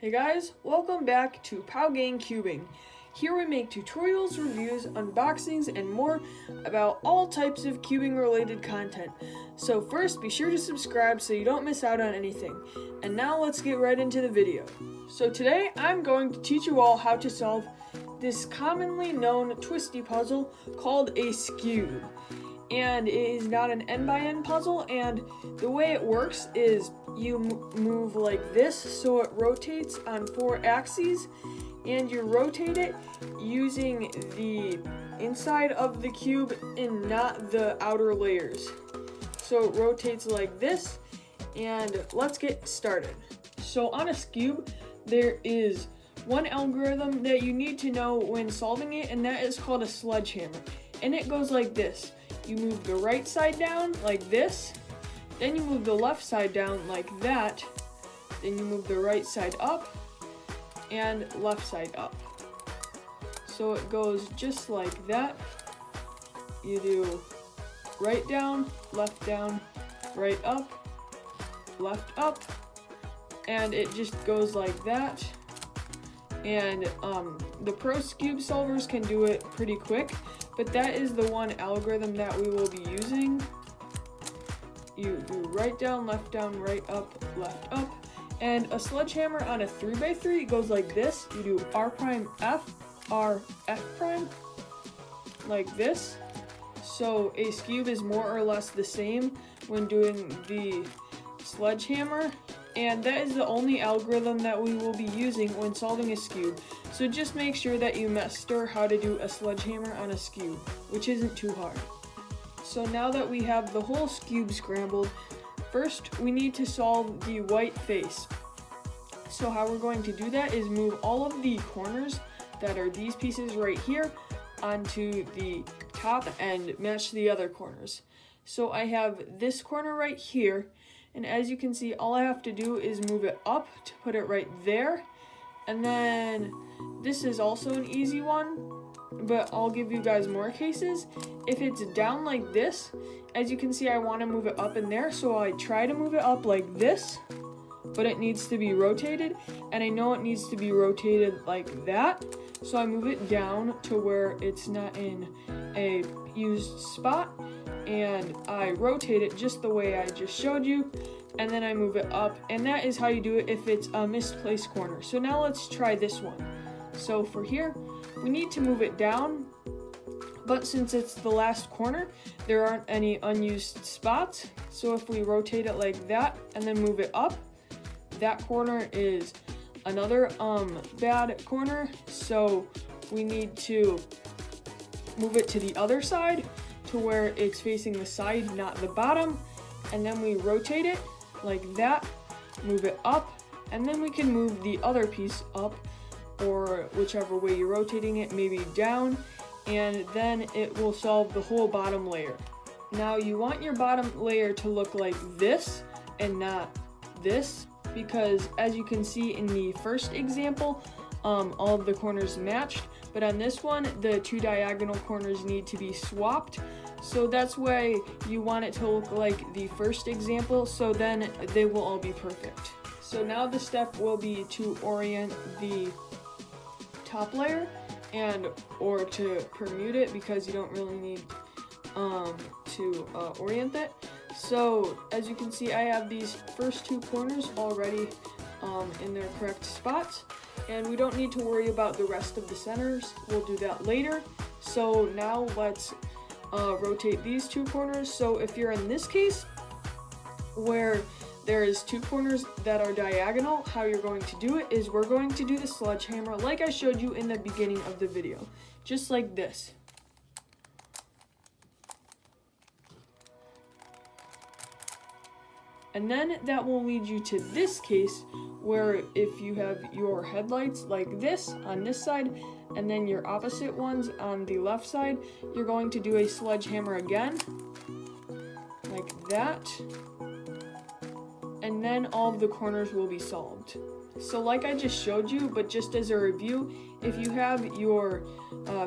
Hey guys, welcome back to Gang Cubing. Here we make tutorials, reviews, unboxings, and more about all types of cubing related content. So first, be sure to subscribe so you don't miss out on anything. And now let's get right into the video. So today, I'm going to teach you all how to solve this commonly known twisty puzzle called a Skewb. And it is not an n by n puzzle, and the way it works is you move like this so it rotates on 4 axes, and you rotate it using the inside of the cube and not the outer layers. So it rotates like this, and let's get started. So on a Skewb, there is one algorithm that you need to know when solving it, and that is called a sledgehammer. And it goes like this. You move the right side down like this, then you move the left side down like that, then you move the right side up and left side up. So it goes just like that. You do right down, right up, left up, and it just goes like that. And the pro Skewb solvers can do it pretty quick, but that is the one algorithm that we will be using. You do right down, right up, left up. And a sledgehammer on a 3x3 goes like this. You do R prime F, R F prime, like this. So a Skewb is more or less the same when doing the sledgehammer. And that is the only algorithm that we will be using when solving a Skewb. So just make sure that you master how to do a sledgehammer on a Skewb, which isn't too hard. So now that we have the whole Skewb scrambled, first we need to solve the white face. So how we're going to do that is move all of the corners that are these pieces right here onto the top and match the other corners. So I have this corner right here, and as you can see, all I have to do is move it up to put it right there. And then this is also an easy one, but I'll give you guys more cases. If it's down like this, as you can see, I want to move it up in there, so I try to move it up like this, but it needs to be rotated, and I know it needs to be rotated like that, so I move it down to where it's not in a used spot, and I rotate it just the way I just showed you, and then I move it up, and that is how you do it if it's a misplaced corner. So now let's try this one. So for here, we need to move it down, but since it's the last corner, there aren't any unused spots. So if we rotate it like that and then move it up, that corner is another bad corner. So we need to move it to the other side to where it's facing the side, not the bottom. And then we rotate it like that, move it up, and then we can move the other piece up, or whichever way you're rotating it, maybe down, and then it will solve the whole bottom layer. Now you want your bottom layer to look like this and not this, because as you can see in the first example, all of the corners matched, but on this one, the 2 diagonal corners need to be swapped. So that's why you want it to look like the first example, so then they will all be perfect. So now the step will be to orient the top layer or to permute it, because you don't really need to orient it. So as you can see, I have these first 2 corners already in their correct spots, and we don't need to worry about the rest of the centers. We'll do that later. So now let's rotate these 2 corners. So if you're in this case where there's 2 corners that are diagonal, how you're going to do it is we're going to do the sledgehammer like I showed you in the beginning of the video, just like this. And then that will lead you to this case where if you have your headlights like this on this side and then your opposite ones on the left side, you're going to do a sledgehammer again, like that. And then all of the corners will be solved. So like I just showed you, but just as a review, if you have your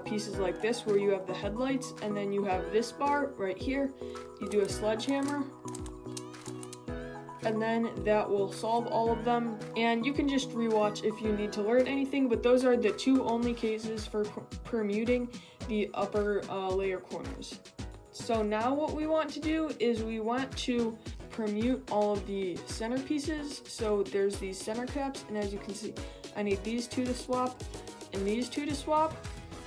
pieces like this where you have the headlights and then you have this bar right here, you do a sledgehammer, and then that will solve all of them. And you can just rewatch if you need to learn anything, but those are the two only cases for permuting the upper layer corners. So now what we want to do is we want to permute all of the center pieces. So there's these center caps, and as you can see, I need these two to swap and these two to swap.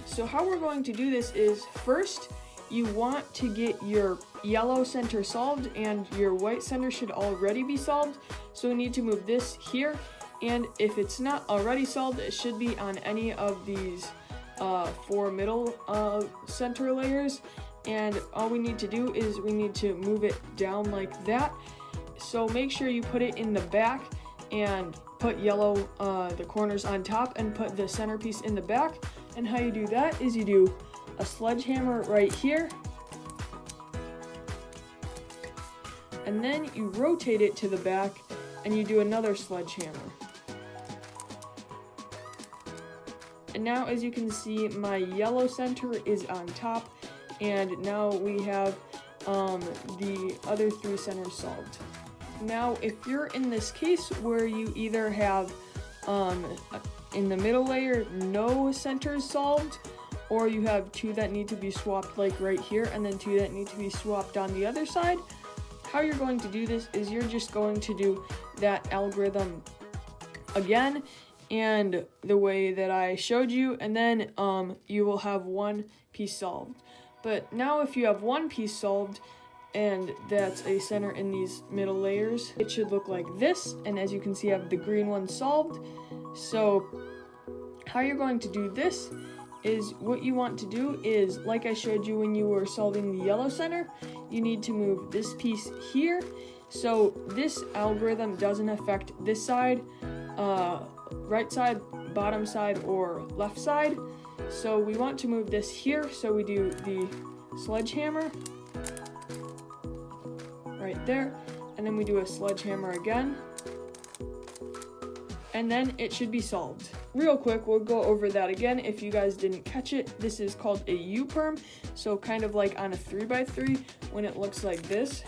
So how we're going to do this is, first you want to get your yellow center solved, and your white center should already be solved. So we need to move this here, and if it's not already solved, it should be on any of these 4 middle center layers. And all we need to do is we need to move it down like that. So make sure you put it in the back and put yellow, the corners on top, and put the centerpiece in the back. And how you do that is you do a sledgehammer right here, and then you rotate it to the back and you do another sledgehammer. And now, as you can see, my yellow center is on top, and now we have the other 3 centers solved. Now, if you're in this case where you either have in the middle layer no centers solved, or you have 2 that need to be swapped like right here, and then 2 that need to be swapped on the other side, how you're going to do this is you're just going to do that algorithm again, and the way that I showed you, and then you will have 1 piece solved. But now if you have 1 piece solved, and that's a center in these middle layers, it should look like this. And as you can see, I have the green one solved. So how you're going to do this is, what you want to do is, like I showed you when you were solving the yellow center, you need to move this piece here. So this algorithm doesn't affect this side, right side, bottom side, or left side. So we want to move this here. So we do the sledgehammer right there, and then we do a sledgehammer again, and then it should be solved. Real quick, we'll go over that again if you guys didn't catch it. This is called a U-perm, so kind of like on a 3x3 when it looks like this.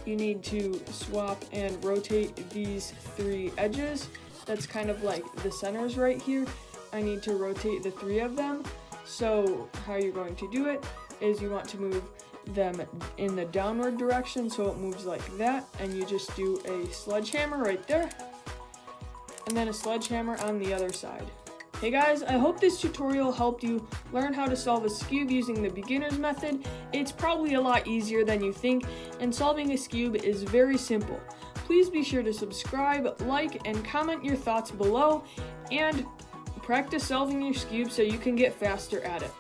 You need to swap and rotate these 3 edges. That's kind of like the centers right here. I need to rotate the 3 of them. So how you're going to do it is you want to move them in the downward direction, so it moves like that, and you just do a sledgehammer right there, and then a sledgehammer on the other side. Hey guys, I hope this tutorial helped you learn how to solve a Skewb using the beginner's method. It's probably a lot easier than you think, and solving a Skewb is very simple. Please be sure to subscribe, like, and comment your thoughts below, and practice solving your Skewb so you can get faster at it.